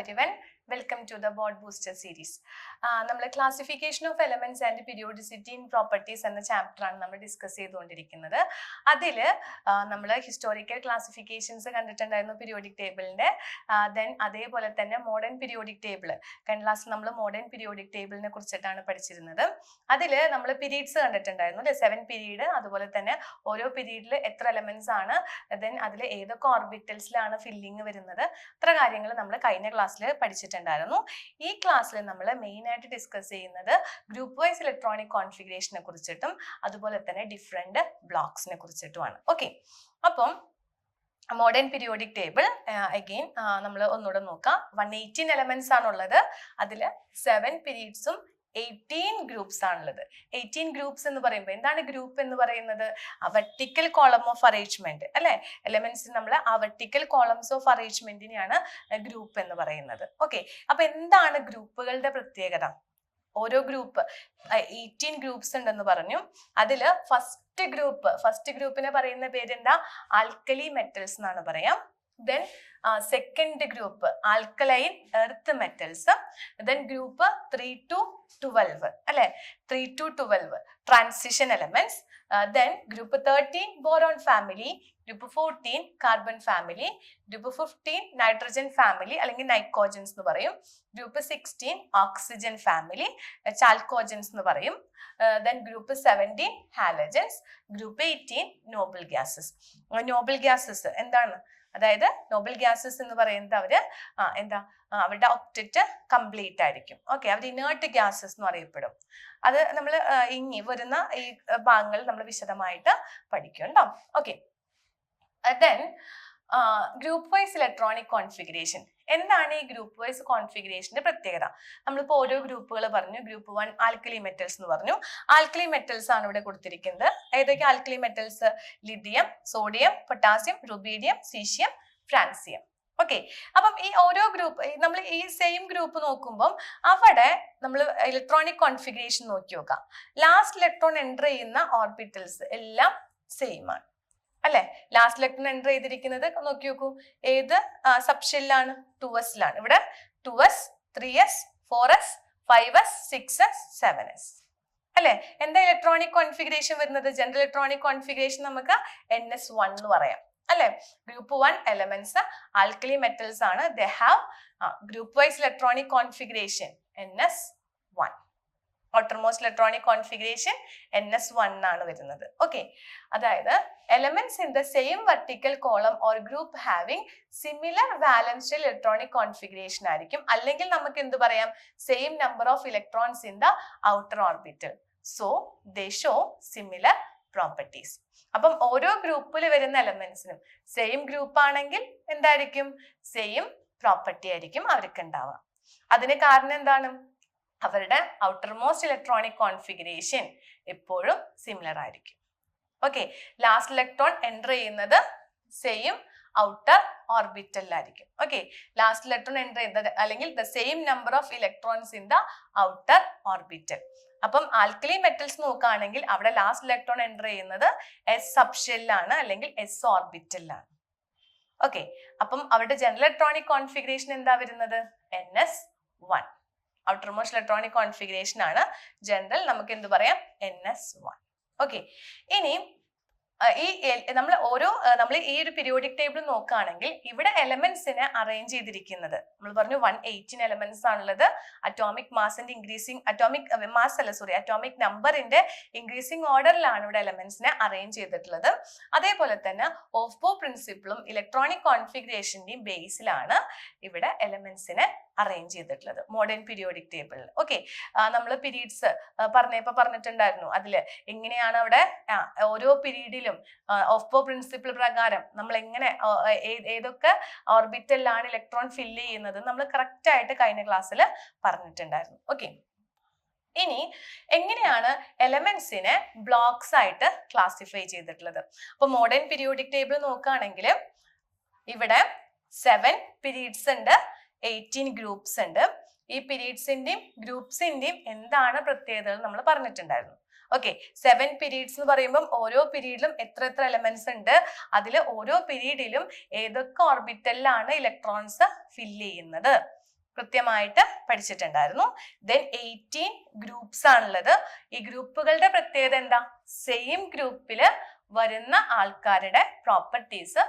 everyone. Welcome to the Bord Booster series. നമ്മൾ classification of elements and periodicity in properties എന്ന chapter ആണ് നമ്മൾ discuss ചെയ്തുകൊണ്ടിരിക്കുന്നത്. അതിൽ നമ്മൾ ഹിസ്റ്റോറിക്കൽ ക്ലാസിഫിക്കേഷൻസ് കണ്ടിട്ടുണ്ടായിരുന്നു പീരിയോഡിക് ടേബിളിന്റെ. ദെൻ അതേപോലെ തന്നെ മോഡേൺ പീരിയോഡിക് ടേബിൾ കഴിഞ്ഞ ക്ലാസ്സിൽ നമ്മൾ മോഡേൺ പീരിയോഡിക് ടേബിളിനെ കുറിച്ചിട്ടാണ് പഠിച്ചിരുന്നത്. അതിൽ നമ്മൾ പീരീഡ്സ് കണ്ടിട്ടുണ്ടായിരുന്നു അല്ലെ, 7 പീരീഡ്. അതുപോലെ തന്നെ ഓരോ പീരീഡിൽ എത്ര എലമെന്റ്സ് ആണ്, ദെൻ അതിൽ ഏതൊക്കെ ഓർബിറ്റൽസിലാണ് ഫില്ലിങ് വരുന്നത്, അത്ര കാര്യങ്ങൾ നമ്മൾ കഴിഞ്ഞ ക്ലാസ്സിൽ പഠിച്ചിട്ടുണ്ടായിരുന്നു. ഈ ക്ലാസ്സിൽ നമ്മൾ മെയിൻ ആയിട്ട് ഡിസ്കസ് ചെയ്യുന്നത് ഗ്രൂപ്പ് വൈസ് ഇലക്ട്രോണിക് കോൺഫിഗറേഷനെ കുറിച്ചിട്ടും അതുപോലെ തന്നെ ഡിഫറെന്റ് ബ്ലോക്സിനെ കുറിച്ചിട്ടുമാണ്. ഓക്കെ, അപ്പം മോഡേൺ പീരിയോഡിക് ടേബിൾ അഗെയിൻ നമ്മൾ ഒന്നുകൂടെ നോക്കാം. 118 എലമെന്റ്സ് ആണുള്ളത്. അതിൽ 7 പീരീഡ്സും 18 ഗ്രൂപ്പ്സ് ആണുള്ളത്. 18 ഗ്രൂപ്പ്സ് എന്ന് പറയുമ്പോൾ എന്താണ് ഗ്രൂപ്പ് എന്ന് പറയുന്നത്? വെർട്ടിക്കൽ കോളം ഓഫ് അറേഞ്ച്മെന്റ് അല്ലെ. എലമെന്റ്സ് നമ്മൾ ആ വെർട്ടിക്കൽ കോളംസ് ഓഫ് അറേഞ്ച്മെന്റിനെയാണ് ഗ്രൂപ്പ് എന്ന് പറയുന്നത്. ഓക്കെ, അപ്പൊ എന്താണ് ഗ്രൂപ്പുകളുടെ പ്രത്യേകത? ഓരോ ഗ്രൂപ്പ് 18 ഗ്രൂപ്പ്സ് ഉണ്ടെന്ന് പറഞ്ഞു. അതില് ഫസ്റ്റ് ഗ്രൂപ്പിനെ പറയുന്ന പേരെന്താ? ആൽക്കലി മെറ്റൽസ് എന്നാണ് പറയാം. Then second group alkaline earth metals. Then group 3 to 12 അല്ലെ, 3 to 12 transition elements. Then group 13 boron family, group 14 carbon family, group 15 nitrogen family അല്ലെങ്കിൽ നൈക്കോജൻസ് എന്ന് പറയും. ഗ്രൂപ്പ് 16 ഓക്സിജൻ ഫാമിലി, ചാൽക്കോജൻസ് എന്ന് പറയും. Then group 17 halogens, group 18 Noble gases. Noble gases എന്താണ്? അതായത് Noble gases എന്ന് പറയുന്നത് അവരുടെ ഒക്ടറ്റ് കംപ്ലീറ്റ് ആയിരിക്കും. ഓക്കെ, അവർ ഇനേർട്ട് ഗ്യാസസ് എന്ന് അറിയപ്പെടും. അത് നമ്മൾ ഇനി വരുന്ന ഈ ഭാഗങ്ങൾ നമ്മൾ വിശദമായിട്ട് പഠിക്കുന്നുണ്ടോ. Okay, then group wise electronic configuration. എന്താണ് ഈ ഗ്രൂപ്പ് വൈസ് കോൺഫിഗറേഷന്റെ പ്രത്യേകത? നമ്മളിപ്പോൾ ഓരോ ഗ്രൂപ്പുകൾ പറഞ്ഞു. ഗ്രൂപ്പ് 1 ആൽക്കലി മെറ്റൽസ് എന്ന് പറഞ്ഞു. ആൽക്കലി മെറ്റൽസ് ആണ് ഇവിടെ കൊടുത്തിരിക്കുന്നത്. ഏതൊക്കെ alkali metals? Lithium, sodium, potassium, rubidium, caesium, francium. Okay, അപ്പം ഈ ഓരോ ഗ്രൂപ്പ് നമ്മൾ ഈ സെയിം ഗ്രൂപ്പ് നോക്കുമ്പോൾ അവിടെ നമ്മൾ ഇലക്ട്രോണിക് കോൺഫിഗറേഷൻ നോക്കി നോക്കാം. ലാസ്റ്റ് ഇലക്ട്രോൺ എൻ്റർ ചെയ്യുന്ന ഓർബിറ്റൽസ് എല്ലാം സെയിം ആണ് അല്ലെ. ലാസ്റ്റ് ഇലക്ട്രോൺ എൻ്റർ ചെയ്തിരിക്കുന്നത് നോക്കി നോക്കൂ. ഏത് സബ്ഷെല്ലാണ്? 2s. ഇവിടെ 2s, 3s, 4s, 5s, 6s, 7s അല്ലെ. എന്താ ഇലക്ട്രോണിക് കോൺഫിഗറേഷൻ വരുന്നത്? ജനറൽ ഇലക്ട്രോണിക് കോൺഫിഗറേഷൻ നമുക്ക് NS1 എന്ന് പറയാം അല്ലെ. ഗ്രൂപ്പ് 1 എലമെന്റ്സ് ആൽക്കലി മെറ്റൽസ് ആണ്. They have group wise electronic configuration NS1. Outermost electronic configuration NS1 ആണ് വരുന്നത്. ഓക്കെ, അതായത് elements in the same vertical column or group having similar valence electronic configuration ആയിരിക്കും. അല്ലെങ്കിൽ നമുക്ക് എന്ത് പറയാം? Same number of electrons in the outer orbital. So they show similar properties. അപ്പം ഓരോ ഗ്രൂപ്പിൽ വരുന്ന എലമെന്റ്സിനും സെയിം ഗ്രൂപ്പ് ആണെങ്കിൽ എന്തായിരിക്കും? സെയിം പ്രോപ്പർട്ടി ആയിരിക്കും അവർക്ക് ഉണ്ടാവുക. അതിന് കാരണം എന്താണ്? അവരുടെ ഔട്ടർമോസ്റ്റ് ഇലക്ട്രോണിക് കോൺഫിഗറേഷൻ എപ്പോഴും സിമിലർ ആയിരിക്കും. ഓക്കെ, ലാസ്റ്റ് ഇലക്ട്രോൺ എൻ്റർ ചെയ്യുന്നത് സെയിം ഔട്ടർ ഓർബിറ്റലിലായിരിക്കും. ഓക്കെ, ലാസ്റ്റ് ഇലക്ട്രോൺ എൻ്റർ ചെയ്യുന്നത് അല്ലെങ്കിൽ the same number of electrons in the outer orbital. അപ്പം ആൽക്കലി മെറ്റൽസ് നോക്കുകയാണെങ്കിൽ അവിടെ ലാസ്റ്റ് ഇലക്ട്രോൺ എൻ്റർ ചെയ്യുന്നത് S സബ്ഷെല്ലാണ് അല്ലെങ്കിൽ S ഓർബിറ്റലിലാണ്. ഓക്കെ, അപ്പം അവരുടെ ജനറൽ ഇലക്ട്രോണിക് കോൺഫിഗറേഷൻ എന്താ വരുന്നത്? NS1. ഔട്ടർമോസ്റ്റ് ഇലക്ട്രോണിക് കോൺഫിഗറേഷൻ ആണ് ജനറൽ. നമുക്ക് എന്ത് പറയാം? NS1. ഓക്കെ, ഇനി നമ്മൾ ഈ ഒരു പീരിയോഡിക് ടേബിൾ നോക്കുകയാണെങ്കിൽ ഇവിടെ എലമെന്റ്സിനെ അറേഞ്ച് ചെയ്തിരിക്കുന്നത് നമ്മൾ പറഞ്ഞു 118 എലമെന്റ്സ് ആണുള്ളത്. അറ്റോമിക് മാസിന്റെ അറ്റോമിക് നമ്പറിന്റെ ഇൻക്രീസിംഗ് ഓർഡറിലാണ് ഇവിടെ എലമെന്റ്സിനെ അറേഞ്ച് ചെയ്തിട്ടുള്ളത്. അതേപോലെ തന്നെ ഓഫ് പ്രിൻസിപ്പിളും ഇലക്ട്രോണിക് കോൺഫിഗറേഷന്റെയും ബേസിലാണ് ഇവിടെ എലമെന്റ്സിനെ അറേഞ്ച് ചെയ്തിട്ടുള്ളത് മോഡേൺ പീരിയോഡിക് ടേബിളിൽ. ഓക്കെ, നമ്മൾ പീരീഡ്സ് പറഞ്ഞിട്ടുണ്ടായിരുന്നു. അതില് എങ്ങനെയാണ് അവിടെ ഓരോ പീരീഡിലും ഓഫ് പ്രിൻസിപ്പിൾ പ്രകാരം നമ്മൾ എങ്ങനെ ഏതൊക്കെ ഓർബിറ്റലിലാണ് ഇലക്ട്രോൺ ഫില്ല് ചെയ്യുന്നത് നമ്മൾ കറക്റ്റ് ആയിട്ട് കഴിഞ്ഞ ക്ലാസ്സിൽ പറഞ്ഞിട്ടുണ്ടായിരുന്നു. ഓക്കെ, ഇനി എങ്ങനെയാണ് എലമെന്റ്സിനെ ബ്ലോക്സ് ആയിട്ട് ക്ലാസിഫൈ ചെയ്തിട്ടുള്ളത്? അപ്പൊ മോഡേൺ പീരിയോഡിക് ടേബിൾ നോക്കുകയാണെങ്കിൽ ഇവിടെ 7 പീരീഡ്സ് ഉണ്ട്, 18 ഗ്രൂപ്പ്സ് ഉണ്ട്. ഈ പീരീഡ്സിന്റെയും ഗ്രൂപ്പ്സിന്റെയും എന്താണ് പ്രത്യേകതകൾ നമ്മൾ പറഞ്ഞിട്ടുണ്ടായിരുന്നു. ഓക്കെ, 7 പീരീഡ്സ് എന്ന് പറയുമ്പോൾ ഓരോ പീരീഡിലും എത്ര എലമെന്റ്സ് ഉണ്ട്, അതിൽ ഓരോ പീരീഡിലും ഏതൊക്കെ ഓർബിറ്റലിലാണ് ഇലക്ട്രോൺസ് ഫില്ല് ചെയ്യുന്നത്. കൃത്യമായിട്ട് പഠിച്ചിട്ടുണ്ടായിരുന്നു. ദെൻ 18 ഗ്രൂപ്പ്സ് ആണുള്ളത്. ഈ ഗ്രൂപ്പുകളുടെ പ്രത്യേകത എന്താ? സെയിം ഗ്രൂപ്പില് വരുന്ന ആൾക്കാരുടെ പ്രോപ്പർട്ടീസ്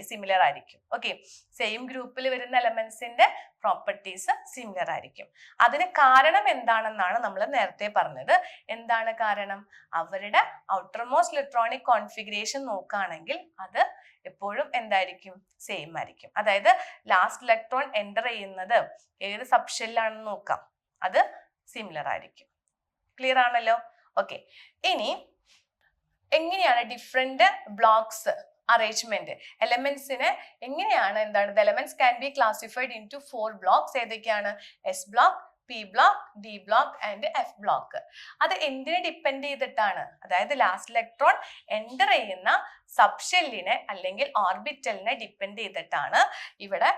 സിമിലർ ആയിരിക്കും. ഓക്കെ, സെയിം ഗ്രൂപ്പിൽ വരുന്ന എലമെന്റ്സിന്റെ പ്രോപ്പർട്ടീസ് സിമിലർ ആയിരിക്കും. അതിന് കാരണം എന്താണെന്നാണ് നമ്മൾ നേരത്തെ പറഞ്ഞത്. എന്താണ് കാരണം? അവരുടെ ഔട്ടർമോസ്റ്റ് ഇലക്ട്രോണിക് കോൺഫിഗറേഷൻ നോക്കുകയാണെങ്കിൽ അത് എപ്പോഴും എന്തായിരിക്കും? സെയിം ആയിരിക്കും. അതായത് ലാസ്റ്റ് ഇലക്ട്രോൺ എൻ്റർ ചെയ്യുന്നത് ഏത് സബ്ഷെല്ലാണെന്ന് നോക്കാം, അത് സിമിലർ ആയിരിക്കും. ക്ലിയർ ആണല്ലോ? ഓക്കെ, ഇനി എങ്ങനെയാണ് ഡിഫറെന്റ് ബ്ലോക്സ് അറേഞ്ച്മെന്റ് എലമെന്റ്സിനെ എങ്ങനെയാണ് എന്താണ് elements can be classified into 4 blocks. ഏതൊക്കെയാണ്? S block, p block, d block and f block. അത് എന്തിനെ ഡിപ്പെൻഡ് ചെയ്തിട്ടാണ്? അതായത് ലാസ്റ്റ് ഇലക്ട്രോൺ എൻ്റർ ചെയ്യുന്ന സബ്ഷെല്ലിനെ അല്ലെങ്കിൽ ഓർബിറ്റലിനെ ഡിപ്പെൻഡ് ചെയ്തിട്ടാണ് ഇവിടെ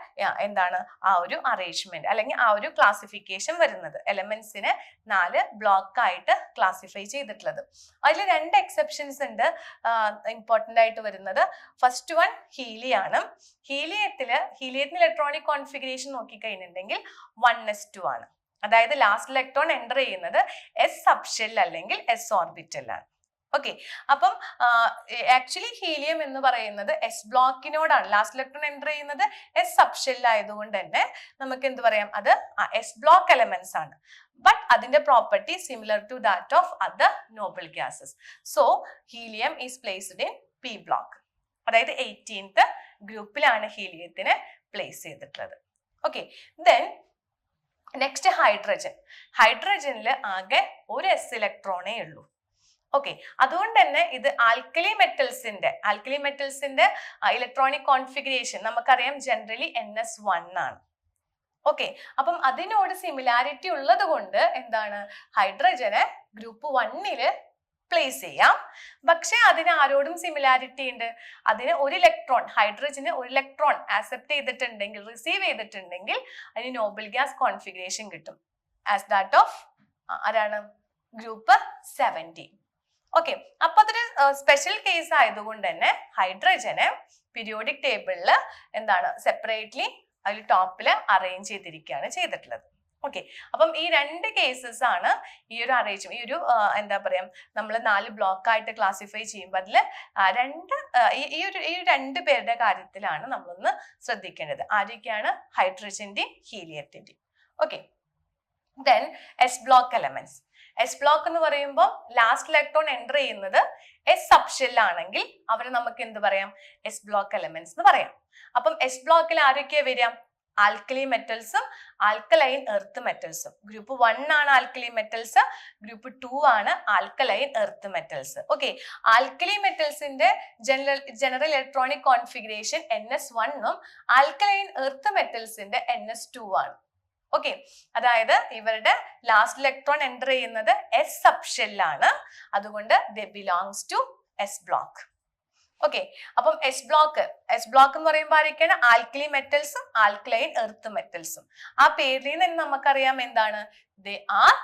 എന്താണ് ആ ഒരു അറേഞ്ച്മെന്റ് അല്ലെങ്കിൽ ആ ഒരു ക്ലാസിഫിക്കേഷൻ വരുന്നത്. എലമെന്റ്സിനെ 4 ബ്ലോക്ക് ആയിട്ട് ക്ലാസിഫൈ ചെയ്തിട്ടുള്ളത്. അതിൽ 2 എക്സെപ്ഷൻസ് ഉണ്ട് ഇമ്പോർട്ടന്റ് ആയിട്ട് വരുന്നത്. ഫസ്റ്റ് വൺ ഹീലിയാണ്. ഹീലിയത്തിന് ഇലക്ട്രോണിക് കോൺഫിഗറേഷൻ നോക്കിക്കഴിഞ്ഞിട്ടുണ്ടെങ്കിൽ 1s2 ആണ്. അതായത് ലാസ്റ്റ് ഇലക്ട്രോൺ എൻ്റർ ചെയ്യുന്നത് എസ് സബ്ഷെൽ അല്ലെങ്കിൽ എസ് ഓർബിറ്റലാണ്. ഓക്കെ, അപ്പം ആക്ച്വലി ഹീലിയം എന്ന് പറയുന്നത് എസ് ബ്ലോക്കിനോടാണ്. ലാസ്റ്റ് ഇലക്ട്രോൺ എൻ്റർ ചെയ്യുന്നത് എസ് സബ്ഷെൽ ആയതുകൊണ്ട് തന്നെ നമുക്ക് എന്ത് പറയാം? അത് എസ് ബ്ലോക്ക് എലമെന്റ്സ് ആണ്. ബട്ട് അതിന്റെ property similar to that of other noble gases. So helium is placed in p block. അതായത് 18th ഗ്രൂപ്പിലാണ് ഹീലിയത്തിനെ പ്ലേസ് ചെയ്തിട്ടുള്ളത്. Okay, then next hydrogen. ഹൈഡ്രജനിൽ ആകെ ഒരു എസ് ഇലക്ട്രോണേ ഉള്ളൂ. ഓക്കെ, അതുകൊണ്ട് തന്നെ ഇത് ആൽക്കലി മെറ്റൽസിന്റെ ഇലക്ട്രോണിക് കോൺഫിഗറേഷൻ നമുക്കറിയാം ജനറലി NS1 ആണ്. ഓക്കെ, അപ്പം അതിനോട് സിമിലാരിറ്റി ഉള്ളത് കൊണ്ട് എന്താണ് ഹൈഡ്രജനെ ഗ്രൂപ്പ് 1 പ്ലേസ് ചെയ്യാം. പക്ഷെ അതിന് ആരോടും സിമിലാരിറ്റി ഉണ്ട്. അതിന് ഒരു ഇലക്ട്രോൺ, ഹൈഡ്രജന് ഒരു ഇലക്ട്രോൺ ആക്സെപ്റ്റ് ചെയ്തിട്ടുണ്ടെങ്കിൽ, റിസീവ് ചെയ്തിട്ടുണ്ടെങ്കിൽ അതിന് നോബിൾ ഗ്യാസ് കോൺഫിഗറേഷൻ കിട്ടും ആസ് ദാറ്റ് ഓഫ് ആരാണ്? ഗ്രൂപ്പ് 17. ഓക്കെ, അപ്പൊ അതൊരു സ്പെഷ്യൽ കേസ് ആയതുകൊണ്ട് തന്നെ ഹൈഡ്രജനെ പീരിയോഡിക് ടേബിളിൽ എന്താണ് സെപ്പറേറ്റ്ലി അതിൽ ടോപ്പിൽ അറേഞ്ച് ചെയ്തിരിക്കുകയാണ് ചെയ്തിട്ടുള്ളത്. ഓക്കെ, അപ്പം ഈ 2 കേസസ് ആണ് ഈ ഒരു അറേഞ്ച്മെന്റ്, ഈ ഒരു എന്താ പറയാ നമ്മൾ 4 ബ്ലോക്ക് ആയിട്ട് ക്ലാസിഫൈ ചെയ്യുമ്പോൾ അതിൽ ഈ 2 പേരുടെ കാര്യത്തിലാണ് നമ്മളൊന്ന് ശ്രദ്ധിക്കേണ്ടത്. ആരൊക്കെയാണ്? ഹൈഡ്രജന്റെയും ഹീലിയത്തിന്റെയും. Okay, then s block elements. S block എന്ന് പറയുമ്പോൾ ലാസ്റ്റ് ഇലക്ട്രോൺ എൻ്റർ ചെയ്യുന്നത് എസ് സബ്ഷെൽ ആണെങ്കിൽ അവരെ നമുക്ക് എന്ത് പറയാം? എസ് ബ്ലോക്ക് എലമെന്റ്സ് എന്ന് പറയാം. അപ്പം എസ് ബ്ലോക്കിൽ ആരൊക്കെയാ വരിക? ആൽക്കലി മെറ്റൽസും ആൽക്കലൈൻ എർത്ത് മെറ്റൽസും. ഗ്രൂപ്പ് 1 ആണ് ആൽക്കലി മെറ്റൽസ്, ഗ്രൂപ്പ് 2 ആണ് alkaline earth metals. Okay, alkali മെറ്റൽസിന്റെ ജനറൽ ഇലക്ട്രോണിക് കോൺഫിഗറേഷൻ NS1 ഉം ആൽക്കലൈൻ എർത്ത് മെറ്റൽസിന്റെ NS2 ആണ്. ഓക്കെ, അതായത് ഇവരുടെ ലാസ്റ്റ് ഇലക്ട്രോൺ എൻ്റർ ചെയ്യുന്നത് എസ് സബ്ഷെല്ലാണ്. അതുകൊണ്ട് they belongs to s block. Okay, അപ്പം എസ് ബ്ലോക്ക് എന്ന് പറയുമ്പോൾ ആരൊക്കെയാണ്? ആൽക്കലി മെറ്റൽസും ആൽക്കലൈൻ എർത്ത് മെറ്റൽസും. ആ പേരിൽ നിന്ന് നമുക്കറിയാം എന്താണ്? They are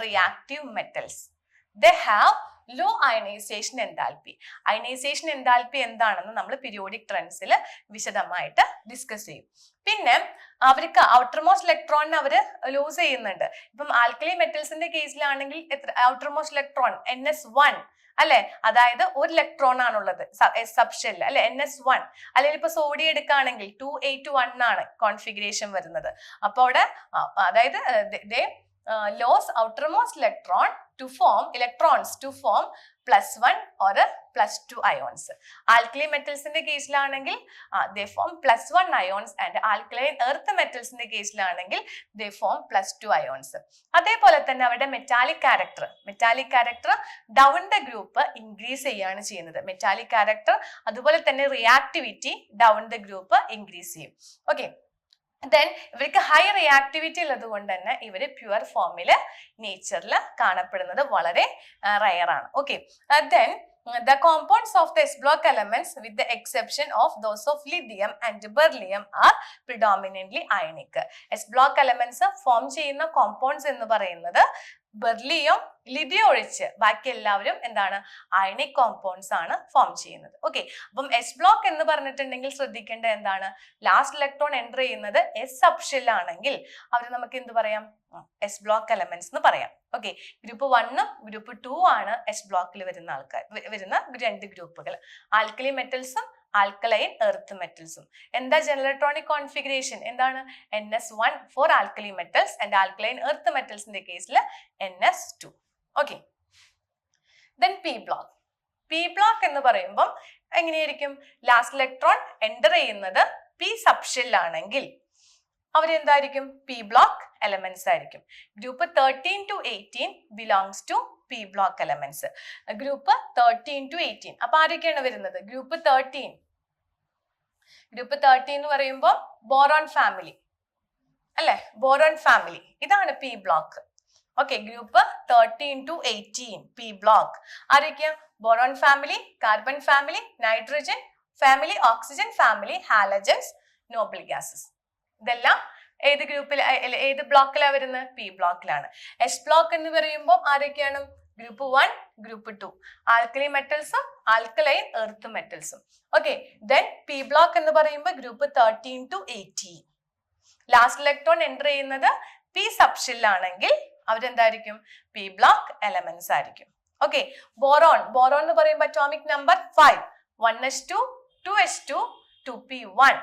reactive metals. They have low ionization enthalpy. Ionization enthalpy എന്താണെന്ന് നമ്മൾ പീരിയോഡിക് ട്രെൻഡ്സിൽ വിശദമായിട്ട് ഡിസ്കസ് ചെയ്യും. പിന്നെ അവർക്ക് ഔട്ടർമോസ്റ്റ് ഇലക്ട്രോണിനെ അവര് ലൂസ് ചെയ്യുന്നുണ്ട്. ഇപ്പം ആൽക്കലി മെറ്റൽസിന്റെ കേസിലാണെങ്കിൽ ഔട്ടർമോസ്റ്റ് ഇലക്ട്രോൺ NS1 അല്ലെ, അതായത് ഒരു ഇലക്ട്രോൺ ആണുള്ളത് സബ്ഷെൽ അല്ലെ, NS1. അല്ലെങ്കിൽ ഇപ്പൊ സോഡിയം എടുക്കുകയാണെങ്കിൽ 281 ആണ് കോൺഫിഗറേഷൻ വരുന്നത്. അപ്പൊ അവിടെ അതായത് lose outermost electron to form electrons to form +1 or +2 ions. Alkali metals in the case they form +1 ions, and alkaline earth metals in the case they form +2 ions. അതേപോലെ തന്നെ അവരുടെ metallic character down the group increase ചെയ്യാണ് ചെയ്യുന്നത്. Metallic character അതുപോലെ തന്നെ reactivity down the group increase ചെയ്യും. Okay, then ഇവർക്ക് high reactivity ഉള്ളത് കൊണ്ട് തന്നെ ഇവര് പ്യുവർ ഫോമില് നേച്ചറിൽ കാണപ്പെടുന്നത് വളരെ റയർ ആണ്. Okay, then the compounds of the S block elements with the exception of those of lithium and beryllium are predominantly ionic. S block elements form ചെയ്യുന്ന compounds എന്ന് പറയുന്നത് ബെർലിയം, ലിഥിയം ഒഴിച്ച് ബാക്കി എല്ലാവരും എന്താണ് അയണിക് കോമ്പൗണ്ട്സ് ആണ് form ചെയ്യുന്നത്. Okay, അപ്പം എസ് ബ്ലോക്ക് എന്ന് പറഞ്ഞിട്ടുണ്ടെങ്കിൽ ശ്രദ്ധിക്കേണ്ട എന്താണ്, ലാസ്റ്റ് ഇലക്ട്രോൺ എൻ്റർ ചെയ്യുന്നത് എസ് സബ്ഷെൽ ആണെങ്കിൽ അവർ നമുക്ക് എന്ത് പറയാം, എസ് ബ്ലോക്ക് എലമെന്റ്സ് എന്ന് പറയാം. ഓക്കെ, ഗ്രൂപ്പ് 1 ഗ്രൂപ്പ് 2 ആണ് എസ് ബ്ലോക്കിൽ വരുന്ന വരുന്ന രണ്ട് ഗ്രൂപ്പുകൾ, ആൽക്കലി മെറ്റൽസും ആൽക്കലൈൻ എർത്ത് മെറ്റൽസും. എന്താ ജനറൽ ഇലക്ട്രോണിക് കോൺഫിഗറേഷൻ, എന്താണ് NS1 for alkali metals and alkaline earth മെറ്റൽസിന്റെ കേസിൽ NS2. Okay, then p block. P block എന്ന് പറയുമ്പോൾ എങ്ങനെയായിരിക്കും, ലാസ്റ്റ് ഇലക്ട്രോൺ എൻ്റർ ചെയ്യുന്നത് പി സബ്ഷെൽ ആണെങ്കിൽ അവരെന്തായിരിക്കും, പി ബ്ലോക്ക് എലമെന്റ്സ് ആയിരിക്കും. Group 13 to 18 belongs to p block elements. Group 13 to 18 അപ്പൊ ആരൊക്കെയാണ് വരുന്നത്, ഗ്രൂപ്പ് 13 എന്ന് പറയുമ്പോൾ ബോറോൺ ഫാമിലി അല്ലെ, ബോറോൺ ഫാമിലി ഇതാണ് p block. Okay, group 13 to 18 p block ആരൊക്കെയാ, boron family, carbon family, nitrogen family, oxygen family, halogens, noble gases. ഇതെല്ലാം ഏത് ഗ്രൂപ്പിൽ ഏത് ബ്ലോക്കിലാണ് വരുന്നത്, പി ബ്ലോക്കിലാണ്. എസ് ബ്ലോക്ക് എന്ന് പറയുമ്പോൾ ആരൊക്കെയാണ്, ഗ്രൂപ്പ് 1 ഗ്രൂപ്പ് 2 ആൽക്കലി മെറ്റൽസും ആൽക്കലൈൻ എർത്ത് മെറ്റൽസും. ഓക്കെ, ദെൻ പി ബ്ലോക്ക് എന്ന് പറയുമ്പോൾ group 13 to 18 last electron enter ചെയ്യുന്നത് പി സബ്ഷെൽ ആണെങ്കിൽ അവരെന്തായിരിക്കും, പി ബ്ലോക്ക് എലമെന്റ്സ് ആയിരിക്കും. ഓക്കെ, ബോറോൺ എന്ന് പറയുമ്പോൾ atomic number 5 1s2 2s2 2p1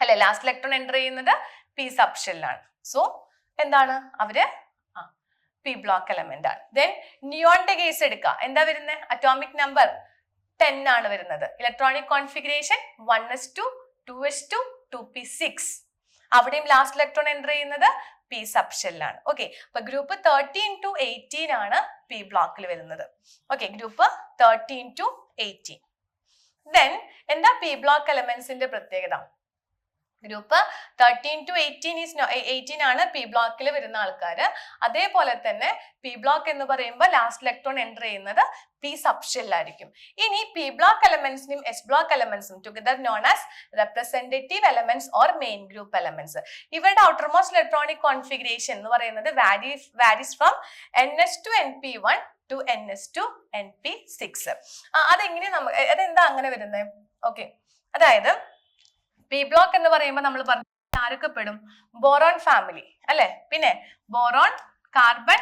അല്ലെ, ലാസ്റ്റ് ഇലക്ട്രോൺ എൻ്റർ ചെയ്യുന്നത് പി സബ്ഷെൽ ആണ്. സോ എന്താണ് അവര് പി ബ്ലോക്ക് എലമെന്റ് ആണ്. ദെൻ നിയോണിന്റെ കേസ് എടുക്കുക, എന്താ വരുന്നത്, അറ്റോമിക് നമ്പർ 10 ആണ് വരുന്നത്. Electronic configuration 1s2 2s2 2p6 അവിടെയും ലാസ്റ്റ് ഇലക്ട്രോൺ എൻ്റർ ചെയ്യുന്നത് പി സബ്ഷെൽ ആണ്. ഓക്കെ, അപ്പൊ ഗ്രൂപ്പ് 13 to 18 ആണ് പി ബ്ലോക്കിൽ വരുന്നത്. Okay, group 13 to 18. ദെൻ എന്താ പി ബ്ലോക്ക് എലമെന്റ്സിന്റെ പ്രത്യേകത, ഗ്രൂപ്പ് 13 to 18 ആണ് പി ബ്ലോക്കിൽ വരുന്ന ആൾക്കാർ. അതേപോലെ തന്നെ പി ബ്ലോക്ക് എന്ന് പറയുമ്പോൾ ലാസ്റ്റ് ഇലക്ട്രോൺ എൻ്റർ ചെയ്യുന്നത് പി സബ്ഷെൽ ആയിരിക്കും. ഇനി പി ബ്ലോക്ക് എലമെന്റ്സിനും എസ് ബ്ലോക്ക് എലമെന്റ്സും together known as representative elements or main group elements. ഇവരുടെ ഔട്ടർമോസ്റ്റ് ഇലക്ട്രോണിക് കോൺഫിഗറേഷൻ എന്ന് പറയുന്നത് varies from NS2 NP1 to NS2 NP6. അതെന്താ അങ്ങനെ വരുന്നത്, ഓക്കെ, അതായത് പി ബ്ലോക്ക് എന്ന് പറയുമ്പോൾ നമ്മൾ പറഞ്ഞു ആരൊക്കെ പെടും, ബോറോൺ ഫാമിലി അല്ലെ, പിന്നെ boron, carbon,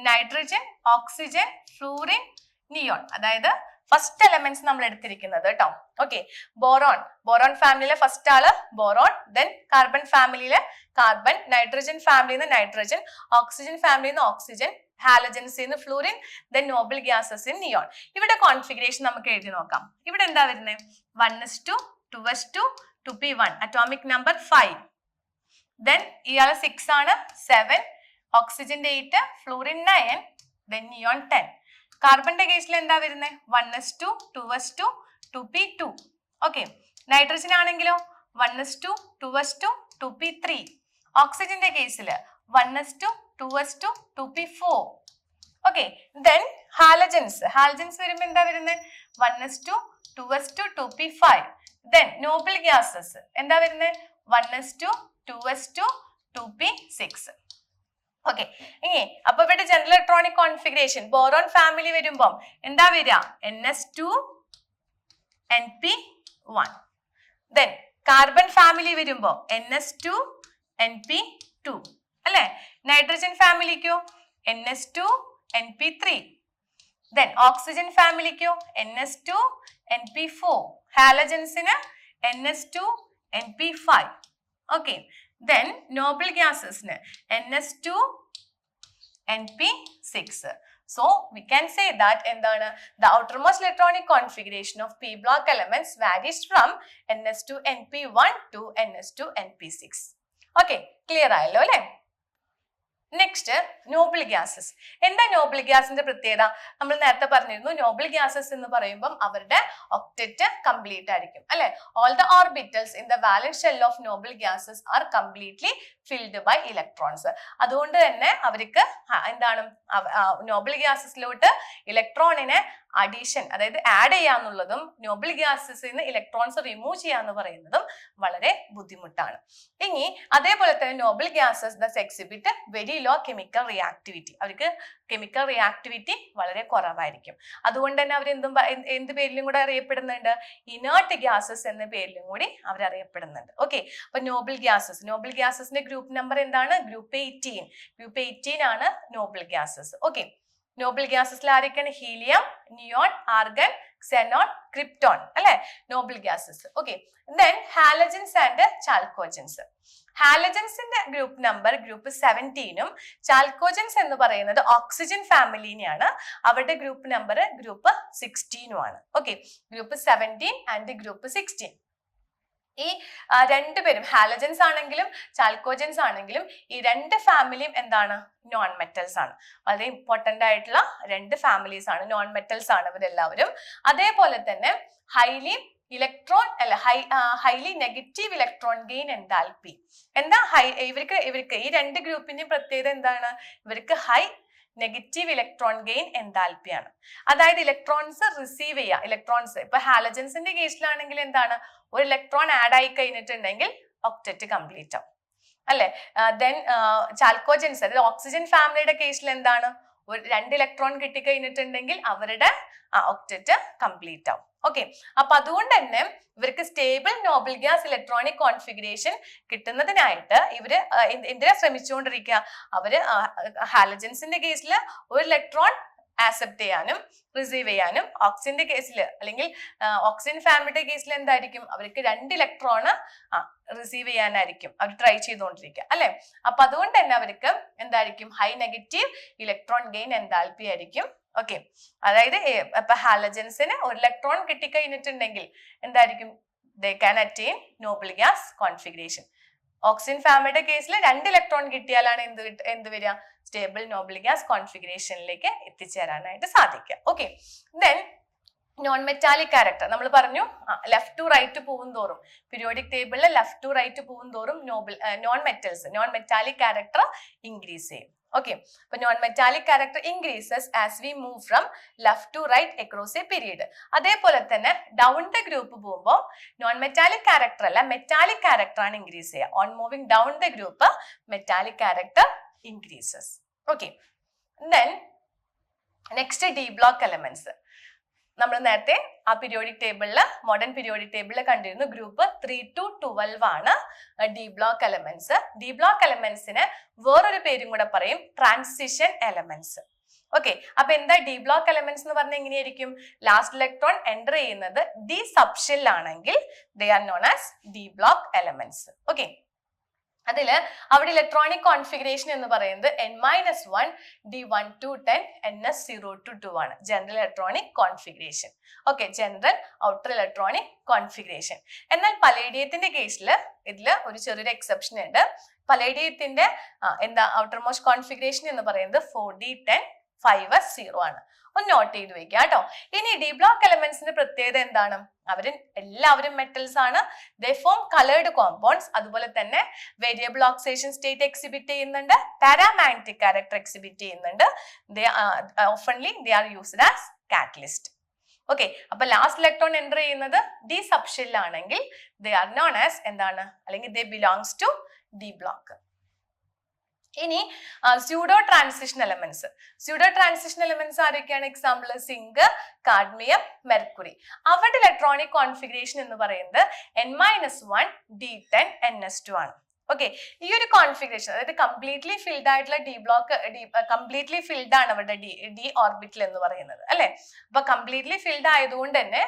nitrogen, oxygen, fluorine, neon, അതായത് ഫസ്റ്റ് എലമെന്റ്സ് നമ്മൾ എടുത്തിരിക്കുന്നത് കേട്ടോ. ഓക്കെ, ബോറോൺ ഫാമിലിയിലെ ഫസ്റ്റ് ആള് ബോറോൺ, ദെൻ കാർബൺ ഫാമിലിയിലെ കാർബൺ, നൈട്രജൻ ഫാമിലിന്ന് നൈട്രജൻ, ഓക്സിജൻ ഫാമിലിന്ന് ഓക്സിജൻ, ഹാലജൻസിന്ന് fluorine, then noble gases in neon. ഇവിടെ കോൺഫിഗറേഷൻ നമുക്ക് എഴുതി നോക്കാം. ഇവിടെ എന്താ വരുന്നത്, 1s2 2s2 2p1 atomic number 5, then ഇയാള് 6 ആണ് 7, ഓക്സിജന്റെ 8, ഫ്ലൂറിൻ 9, ദെൻ നിയോൺ 10. കാർബണിന്റെ കേസിൽ എന്താ വരുന്നത്, 1s2 2s2 2p2. Okay, nitrogen ആണെങ്കിലോ 1s2 2s2 2p3. ഓക്സിജന്റെ കേസിൽ 1s2 2s2 2p4. Okay, then halogens വരുമ്പോൾ എന്താ വരുന്നത്, 1s2 2s2 2p5. Then noble gases എന്താ വരുന്നത്, 1s2 2s2 2p6. ഓക്കെ, ഇനി അപ്പൊ ഇവിടെ general electronic configuration boron family വരുമ്പം എന്താ വരിക, NS2 NP1. Then carbon family വരുമ്പോ NS2 NP2 അല്ലെ, നൈട്രജൻ ഫാമിലിക്കോ NS2 NP3. ദെൻ ഓക്സിജൻ ഫാമിലിക്കോ NS2 NP4. ഹാലജൻസിന് NS2 NP5. Okay, then noble ഗ്യാസസിന് NS2 NP6. So we can say that എന്താണ്, the outermost electronic configuration of p block elements varies from NS2 NP1 to NS2 NP6. Okay, clear ആയല്ലോ അല്ലേ? Next Noble gases. എന്താ നോബിൾ ഗ്യാസിന്റെ പ്രത്യേകത, നമ്മൾ നേരത്തെ പറഞ്ഞിരുന്നു നോബിൾ ഗ്യാസസ് എന്ന് പറയുമ്പോൾ അവരുടെ ഒക്ടറ്റ് കംപ്ലീറ്റ് ആയിരിക്കും അല്ലെ. All the orbitals in the valence shell of noble gases are completely filled by electrons. അതുകൊണ്ട് തന്നെ അവർക്ക് എന്താണ് നോബിൾ ഗ്യാസസിലോട്ട് ഇലക്ട്രോണിനെ അഡീഷൻ അതായത് ആഡ് ചെയ്യാന്നുള്ളതും നോബിൾ ഗ്യാസസിൽ നിന്ന് ഇലക്ട്രോൺസ് റിമൂവ് ചെയ്യാന്ന് പറയുന്നതും വളരെ ബുദ്ധിമുട്ടാണ്. ഇനി അതേപോലെ തന്നെ noble gases thus exhibit very low chemical reactivity. അവർക്ക് കെമിക്കൽ റിയാക്ടിവിറ്റി വളരെ കുറവായിരിക്കും. അതുകൊണ്ട് തന്നെ അവർ എന്ത് പേരിലും കൂടെ അറിയപ്പെടുന്നുണ്ട്? ഇനേർട്ട് ഗ്യാസസ് എന്ന പേരിലും കൂടി അവർ അറിയപ്പെടുന്നുണ്ട്. ഓക്കെ, അപ്പൊ നോബിൾ ഗ്യാസസിന്റെ ഗ്രൂപ്പ് നമ്പർ എന്താണ്? ഗ്രൂപ്പ് 18. ഗ്രൂപ്പ് 18 ആണ് നോബിൾ ഗ്യാസസ്. ഓക്കെ, നോബിൾ ഗ്യാസസിൽ ആരൊക്കെയാണ്? Helium, neon, argon, xenon, krypton അല്ലെ noble gases. Okay, then halogens and chalcogens. ഹാലജൻസിന്റെ ഗ്രൂപ്പ് നമ്പർ ഗ്രൂപ്പ് 17ഉം ചാൽക്കോജൻസ് എന്ന് പറയുന്നത് ഓക്സിജൻ ഫാമിലിനെയാണ്. അവരുടെ ഗ്രൂപ്പ് നമ്പർ ഗ്രൂപ്പ് 16ഉം ആണ്. Okay, group 17 and group 16. ഈ രണ്ടുപേരും ഹാലജൻസ് ആണെങ്കിലും ചാൽക്കോജൻസ് ആണെങ്കിലും ഈ രണ്ട് ഫാമിലിയും എന്താണ്? നോൺ മെറ്റൽസ് ആണ്. വളരെ ഇമ്പോർട്ടന്റ് ആയിട്ടുള്ള രണ്ട് ഫാമിലീസ് ആണ്, നോൺ മെറ്റൽസ് ആണ് ഇവരെല്ലാവരും. അതേപോലെ തന്നെ highly negative electron gain enthalpy. എന്താ ഇവർക്ക് ഈ രണ്ട് ഗ്രൂപ്പിന്റെയും പ്രത്യേകത എന്താണ്? ഇവർക്ക് high negative electron gain enthalpy ആണ്. അതായത് ഇലക്ട്രോൺസ് റിസീവ് ചെയ്യുക. ഇലക്ട്രോൺസ് ഇപ്പൊ ഹാലജൻസിന്റെ കേസിലാണെങ്കിൽ എന്താണ്? ഒരു ഇലക്ട്രോൺ ആഡ് ആയി കഴിഞ്ഞിട്ടുണ്ടെങ്കിൽ ഒക്ടറ്റ് കംപ്ലീറ്റ് ആവും അല്ലെ. ദെൻ ചാൽക്കോജൻസ് അതായത് ഓക്സിജൻ ഫാമിലിയുടെ കേസിൽ എന്താണ്? ഒരു 2 ഇലക്ട്രോൺ കിട്ടിക്കഴിഞ്ഞിട്ടുണ്ടെങ്കിൽ അവരുടെ ഒക്ടറ്റ് കംപ്ലീറ്റ് ആവും. ഓക്കെ, അപ്പൊ അതുകൊണ്ട് തന്നെ ഇവർക്ക് stable noble gas electronic configuration കിട്ടുന്നതിനായിട്ട് ഇവര് എന്തിനാ ശ്രമിച്ചുകൊണ്ടിരിക്കുക? അവര് ഹാലജൻസിന്റെ കേസിൽ ഒരു ഇലക്ട്രോൺ ആക്സെപ്റ്റ് ചെയ്യാനും റിസീവ് ചെയ്യാനും, ഓക്സിജന്റെ കേസിൽ അല്ലെങ്കിൽ ഓക്സിജൻ ഫാമിലിയുടെ കേസിൽ എന്തായിരിക്കും? അവർക്ക് 2 ഇലക്ട്രോണ് റിസീവ് ചെയ്യാനായിരിക്കും അവർ ട്രൈ ചെയ്തുകൊണ്ടിരിക്കുക അല്ലെ. അപ്പൊ അതുകൊണ്ട് തന്നെ അവർക്ക് എന്തായിരിക്കും? High negative electron gain enthalpy ആയിരിക്കും. ഓക്കെ, അതായത് ഇപ്പൊ ഹാലജൻസിന് ഒരു ഇലക്ട്രോൺ കിട്ടിക്കഴിഞ്ഞിട്ടുണ്ടെങ്കിൽ എന്തായിരിക്കും? They can attain noble gas configuration. Oxygen ഫാമിലിയുടെ കേസിൽ 2 ഇലക്ട്രോൺ കിട്ടിയാലാണ് എന്ത് വരിക? സ്റ്റേബിൾ നോബിൾ ഗ്യാസ് കോൺഫിഗറേഷനിലേക്ക് എത്തിച്ചേരാനായിട്ട് സാധിക്കുക. Okay, then non metallic character നമ്മൾ പറഞ്ഞു. ലെഫ്റ്റ് ടു റൈറ്റ് പോകും തോറും പീരിയോഡിക് ടേബിളിൽ ലെഫ്റ്റ് ടു റൈറ്റ് പോകും തോറും നോൺ മെറ്റാലിക് ക്യാരക്ടർ ഇൻക്രീസ് ചെയ്യും. ഓക്കെ, അപ്പൊ non metallic character increases as we move from left to right across a period. അതേപോലെ തന്നെ ഡൗൺ ദ ഗ്രൂപ്പ് പോകുമ്പോൾ നോൺ മെറ്റാലിക് ക്യാരക്ടർ അല്ല മെറ്റാലിക് ക്യാരക്ടർ ആണ് ഇൻക്രീസ് ചെയ്യുക. On moving down the group metallic character increases. Okay, then next D block elements. നമ്മൾ നേരത്തെ ആ periodic ടേബിളില് modern periodic ടേബിളിൽ കണ്ടിരുന്നു ഗ്രൂപ്പ് 3 to 12 ആണ് d block elements. D block എലമെന്റ്സിന് വേറൊരു പേരും കൂടെ പറയും, ട്രാൻസിഷൻ എലമെന്റ്സ്. ഓക്കെ, അപ്പൊ എന്താ ഡി ബ്ലോക്ക് എലമെന്റ്സ് എന്ന് പറഞ്ഞാൽ എങ്ങനെയായിരിക്കും? ലാസ്റ്റ് ഇലക്ട്രോൺ എൻ്റർ ചെയ്യുന്നത് ഡി സബ്ഷെൽ ആണെങ്കിൽ they are known as D block elements. Okay, അതില് അവിടെ ഇലക്ട്രോണിക് കോൺഫിഗറേഷൻ എന്ന് പറയുന്നത് n-1 d1 to 10 ns0 to 2 ആണ് general electronic configuration. Okay, general outer electronic configuration. എന്നാൽ പലേഡിയത്തിന്റെ കേസിൽ ഇതിൽ ഒരു ചെറിയൊരു എക്സെപ്ഷൻ ഉണ്ട്. പലേഡിയത്തിന്റെ ഔട്ടർ മോസ്റ്റ് കോൺഫിഗറേഷൻ എന്ന് പറയുന്നത് 4d10 5s0 ആണ്. ഒന്ന് നോട്ട് ചെയ്ത് വെക്കുക കേട്ടോ. ഇനി ഡി ബ്ലോക്ക് എലമെന്റ്സിന്റെ പ്രത്യേകത എന്താണ്? എല്ലാവരും മെറ്റൽസ് ആണ്. They form coloured compounds. അതുപോലെ തന്നെ വേരിയബിൾ ഓക്സിഡേഷൻ സ്റ്റേറ്റ് എക്സിബിറ്റ് ചെയ്യുന്നുണ്ട്, പാരാമാഗ്നറ്റിക് ക്യാരക്ടർ എക്സിബിറ്റ് ചെയ്യുന്നുണ്ട്. ഓഫൻലി they are used as catalyst. Okay, അപ്പൊ ലാസ്റ്റ് ഇലക്ട്രോൺ എൻ്റർ ചെയ്യുന്നത് ഡി സബ്ഷെൽ ആണെങ്കിൽ ദേ ആർ നോൺ ആസ് എന്താണ്? അല്ലെങ്കിൽ they belongs to d block. ഇനി സ്യൂഡോ ട്രാൻസിഷൻ എലമെന്റ്സ് ആരൊക്കെയാണ്? Example zinc, cadmium, mercury. അവരുടെ ഇലക്ട്രോണിക് കോൺഫിഗറേഷൻ എന്ന് പറയുന്നത് n-1 d10 ns2 ആണ്. ഓക്കെ, ഈ ഒരു കോൺഫിഗറേഷൻ അതായത് കംപ്ലീറ്റ്ലി ഫിൽഡ് ആയിട്ടുള്ള ഡി ബ്ലോക്ക് കംപ്ലീറ്റ്ലി ഫിൽഡ് ആണ് അവരുടെ ഡി ഓർബിറ്റൽ എന്ന് പറയുന്നത് അല്ലെ. അപ്പൊ കംപ്ലീറ്റ്ലി ഫിൽഡ് ആയതുകൊണ്ട് തന്നെ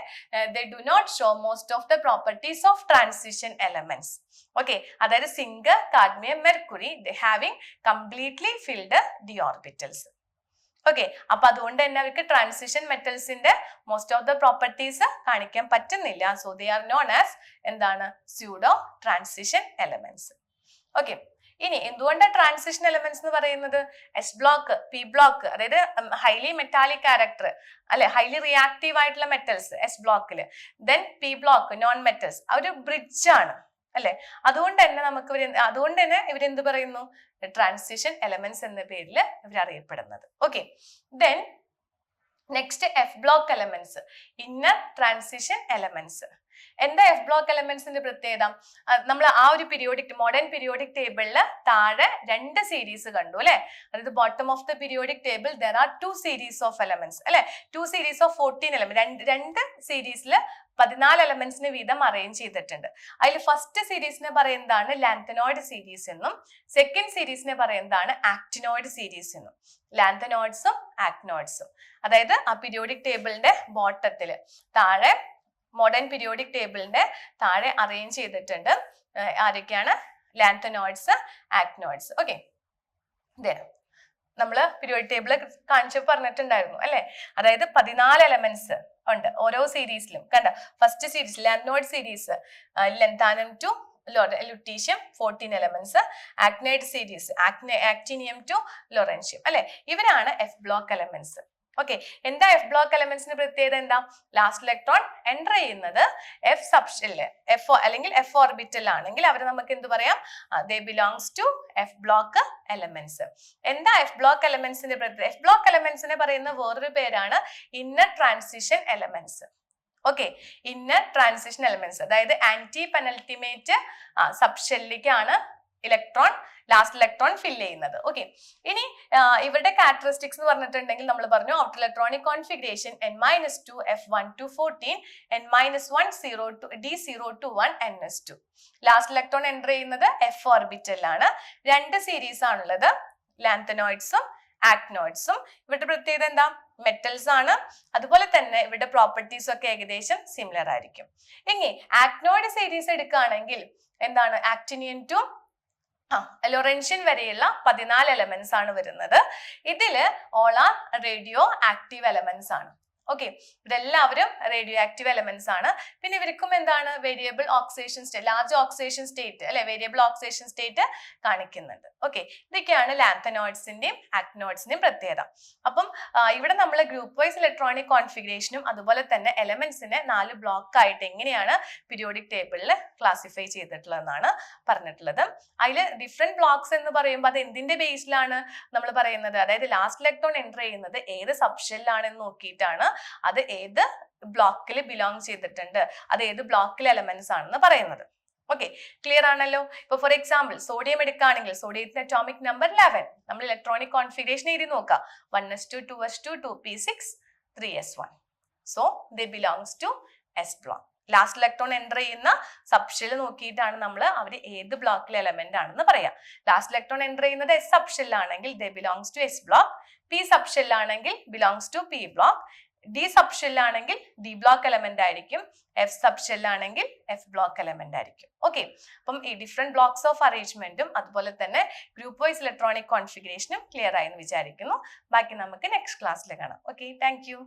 they do not show most of the properties of transition elements. Okay, അതായത് zinc, cadmium, mercury they having completely filled d orbitals. Okay, അപ്പൊ അതുകൊണ്ട് തന്നെ അവർക്ക് ട്രാൻസിഷൻ മെറ്റൽസിന്റെ മോസ്റ്റ് ഓഫ് ദ പ്രോപ്പർട്ടീസ് കാണിക്കാൻ പറ്റുന്നില്ല. So they are known as എന്താണ്? Pseudo transition elements. Okay, ഇനി എന്തുകൊണ്ടാണ് ട്രാൻസിഷൻ എലമെന്റ്സ് എന്ന് പറയുന്നത്? എസ് ബ്ലോക്ക്, പി ബ്ലോക്ക്, അതായത് ഹൈലി മെറ്റാലിക് ക്യാരക്ടർ അല്ലെ, ഹൈലി റിയാക്റ്റീവ് ആയിട്ടുള്ള metals s ബ്ലോക്കില്. Then p block non metals, ഒരു ബ്രിഡ്ജ് ആണ്. അല്ലെ? അതുകൊണ്ട് തന്നെ ഇവരെന്ത് പറയുന്നു? ട്രാൻസിഷൻ എലമെന്റ്സ് എന്ന പേരിൽ ഇവർ അറിയപ്പെടുന്നത്. Okay, then next F block elements, inner transition elements. എന്താ എഫ് ബ്ലോക്ക് എലമെന്റ്സിന്റെ പ്രത്യേകത? നമ്മൾ ആ ഒരു മോഡേൺ പീരിയോഡിക് ടേബിളിൽ താഴെ 2 സീരീസ് കണ്ടു അല്ലെ? അതായത് bottom of the periodic table there are 2 series of elements അല്ലെ? 2 സീരീസ് ഓഫ് 14 എലമെന്റ്, രണ്ട് സീരീസിൽ 14 എലമെന്റ്സിന് വീതം അറേഞ്ച് ചെയ്തിട്ടുണ്ട്. അതിൽ ഫസ്റ്റ് സീരീസിനെ പറയുന്നതാണ് ലാന്തനോയിഡ് സീരീസ് എന്നും സെക്കൻഡ് സീരീസിനെ പറയുന്നതാണ് ആക്ടിനോയിഡ് സീരീസ് എന്നും. ലാന്തനോയിഡ്സും ആക്ടിനോയിഡ്സും, അതായത് ആ പീരിയോഡിക് ടേബിളിന്റെ ബോട്ടത്തില് താഴെ, മോഡേൺ പീരിയോഡിക് ടേബിളിന്റെ താഴെ അറേഞ്ച് ചെയ്തിട്ടുണ്ട്. ആരൊക്കെയാണ്? Lanthanoids, actinoids. ഓക്കെ, നമ്മള് പീരിയോഡിക് ടേബിൾ കാണിച്ചു പറഞ്ഞിട്ടുണ്ടായിരുന്നു അല്ലെ? അതായത് 14 എലമെന്റ്സ് ഉണ്ട് ഓരോ സീരീസിലും. കണ്ട, first series lanthanoid series lanthanum to lutetium 14 elements, actinide series actinium to lawrencium അല്ലെ? ഇവരാണ് എഫ് ബ്ലോക്ക് എലമെന്റ്സ്. ഓക്കെ, എന്താ എഫ് ബ്ലോക്ക് എലമെന്റ്സിന്റെ പ്രത്യേകത? എന്താ? ലാസ്റ്റ് ഇലക്ട്രോൺ എൻ്റർ ചെയ്യുന്നത് എഫ് സബ്ഷെല്ല്, എഫ് അല്ലെങ്കിൽ എഫ് ഓർബിറ്റൽ ആണെങ്കിൽ അവർ നമുക്ക് എന്ത് പറയാം? They belongs to f block elements. എന്താ എഫ് ബ്ലോക്ക് എലമെന്റ്സിന്റെ പ്രത്യേകത? എഫ് ബ്ലോക്ക് എലമെന്റ്സിനെ പറയുന്ന വേറൊരു പേരാണ് inner transition elements. Okay, inner transition elements, അതായത് ആന്റി പെനൽറ്റിമേറ്റ് സബ്ഷെല്ലിലേക്കാണ് ലാസ്റ്റ് ഇലക്ട്രോൺ ഫില്ല് ചെയ്യുന്നത്. ഓക്കെ, ഇനി ഇവരുടെ ക്യാരക്ടറിസ്റ്റിക്സ് എന്ന് പറഞ്ഞിട്ടുണ്ടെങ്കിൽ നമ്മൾ പറഞ്ഞു outer electronic configuration n-2 f1 to 14, n-1 d0 to 1 ns2. Last electron enter ചെയ്യുന്നത് എഫ് ഓർബിറ്റലിലാണ്. 2 സീരീസ് ആണുള്ളത്, ലാന്തനോയിഡ്സും ആക്ടിനോയിഡ്സും. ഇവരുടെ പ്രത്യേകത എന്താ? മെറ്റൽസ് ആണ്. അതുപോലെ തന്നെ ഇവരുടെ പ്രോപ്പർട്ടീസ് ഒക്കെ ഏകദേശം സിമിലർ ആയിരിക്കും. ഇനി ആക്ടിനോയിഡ് സീരീസ് എടുക്കുകയാണെങ്കിൽ എന്താണ്? ആക്ടിനിയം ടു ലൊറൻഷ്യൻ വരെയുള്ള 14 എലമെന്റ്സ് ആണ് വരുന്നത്. ഇതില് all are radio active elements ആണ്. ഓക്കെ, ഇവരെല്ലാവരും റേഡിയോ ആക്റ്റീവ് എലമെന്റ്സ് ആണ്. പിന്നെ ഇവർക്കും എന്താണ്? Variable oxidation state, large oxidation state അല്ലെ? വേരിയബിൾ ഓക്സിഡേഷൻ സ്റ്റേറ്റ് കാണിക്കുന്നുണ്ട്. ഓക്കെ, ഇതൊക്കെയാണ് ലാന്തനോയിഡ്സിന്റെയും ആക്ടിനോയിഡ്സിന്റെയും പ്രത്യേകത. അപ്പം ഇവിടെ നമ്മൾ ഗ്രൂപ്പ് വൈസ് ഇലക്ട്രോണിക് കോൺഫിഗറേഷനും അതുപോലെ തന്നെ എലമെന്റ്സിനെ 4 ബ്ലോക്ക് ആയിട്ട് എങ്ങനെയാണ് പീരിയോഡിക് ടേബിളിൽ ക്ലാസിഫൈ ചെയ്തിട്ടുള്ളതെന്നാണ് പറഞ്ഞിട്ടുള്ളത്. അതിൽ ഡിഫറെന്റ് ബ്ലോക്സ് എന്ന് പറയുമ്പോൾ അത് എന്തിന്റെ ബേസിലാണ് നമ്മൾ പറയുന്നത്? അതായത് ലാസ്റ്റ് ഇലക്ട്രോൺ എൻ്റർ ചെയ്യുന്നത് ഏത് സബ്ഷെല്ലാണെന്ന് നോക്കിയിട്ടാണ് അത് ഏത് ബ്ലോക്കിൽ ബിലോങ് ചെയ്തിട്ടുണ്ട്, അത് ഏത് ബ്ലോക്കിൽ എലമെന്റ്സ് ആണെന്ന് പറയുന്നത്. ഓക്കെ, ക്ലിയർ ആണല്ലോ? ഇപ്പൊ ഫോർ എക്സാമ്പിൾ സോഡിയം എടുക്കുകയാണെങ്കിൽ സോഡിയത്തിന്റെ അറ്റോമിക് നമ്പർ 11. നമ്മൾ ഇലക്ട്രോണിക് കോൺഫിഗറേഷൻ എഴുതി നോക്കാം. 1s2 2s2 2p6 3s1. So they belongs to s block. Last electron enter ചെയ്യുന്ന സബ്ഷെൽ നോക്കിയിട്ടാണ് നമ്മൾ അവർ ഏത് ബ്ലോക്കിലെ എലമെന്റ് ആണെന്ന് പറയാം. ലാസ്റ്റ് ഇലക്ട്രോൺ എൻ്റർ ചെയ്യുന്നത് എസ് സബ്ഷെല്ലാണെങ്കിൽ they belongs to s block. P സബ്ഷെല്ലാണെങ്കിൽ belongs to p block. D സബ്ഷെല്ലാണെങ്കിൽ ഡി ബ്ലോക്ക് എലമെന്റ് ആയിരിക്കും. എഫ് സബ്ഷെല്ലാണെങ്കിൽ എഫ് ബ്ലോക്ക് എലമെന്റ് ആയിരിക്കും. ഓക്കെ, അപ്പം ഈ ഡിഫറെന്റ് ബ്ലോക്സ് ഓഫ് അറേഞ്ച്മെന്റും അതുപോലെ തന്നെ ഗ്രൂപ്പ് വൈസ് ഇലക്ട്രോണിക് കോൺഫിഗറേഷനും ക്ലിയർ ആയെന്ന് വിചാരിക്കുന്നു. ബാക്കി നമുക്ക് നെക്സ്റ്റ് ക്ലാസ്സിൽ കാണാം. Okay, thank you.